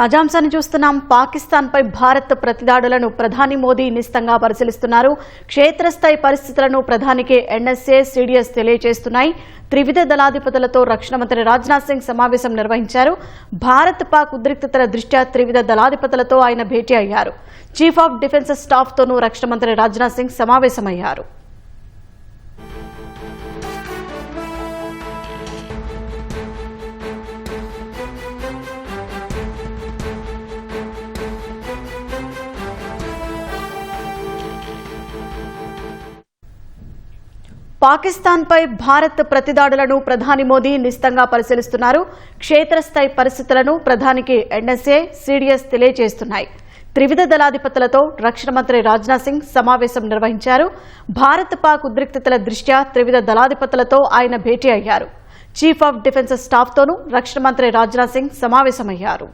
తాజాంశాన్ని చూస్తున్నాం. పాకిస్తాన్ పై భారత్ ప్రతిదాడులను ప్రధాని మోదీ నిశితంగా పరిశీలిస్తున్నారు. క్షేత్రస్థాయి పరిస్థితులను ప్రధానికి ఎన్ఎస్ఏ, సిడిఎస్ తెలియజేస్తున్నాయి. త్రివిధ దళాధిపతులతో రక్షణ మంత్రి రాజ్నాథ్ సింగ్ సమావేశం నిర్వహించారు. భారత్ పాక్ ఉద్రిక్తతల దృష్ట్యా త్రివిధ దళాధిపతులతో ఆయన భేటీ అయ్యారు. చీఫ్ ఆఫ్ డిఫెన్స్ స్టాఫ్ తోనూ రక్షణ మంత్రి రాజ్నాథ్ సింగ్ సమావేశమయ్యారు. పాకిస్తాన్ పై భారత్ ప్రతిదాడులను ప్రధాని మోదీ నిశితంగా పరిశీలిస్తున్నారు. క్షేత్రస్థాయి పరిస్థితులను ప్రధానికి ఎన్ఎస్ఏ, సిడిఎస్ తెలియజేస్తున్నాయి. త్రివిధ దళాధిపతులతో రక్షణ మంత్రి రాజ్నాథ్ సింగ్ సమావేశం నిర్వహించారు. భారత్ పాక్ ఉద్రిక్తతల దృష్ట్యా త్రివిధ దళాధిపతులతో ఆయన భేటీ అయ్యారు. చీఫ్ ఆఫ్ డిఫెన్స్ స్టాఫ్ తోనూ రక్షణ మంత్రి రాజ్నాథ్ సింగ్ సమావేశమయ్యారు.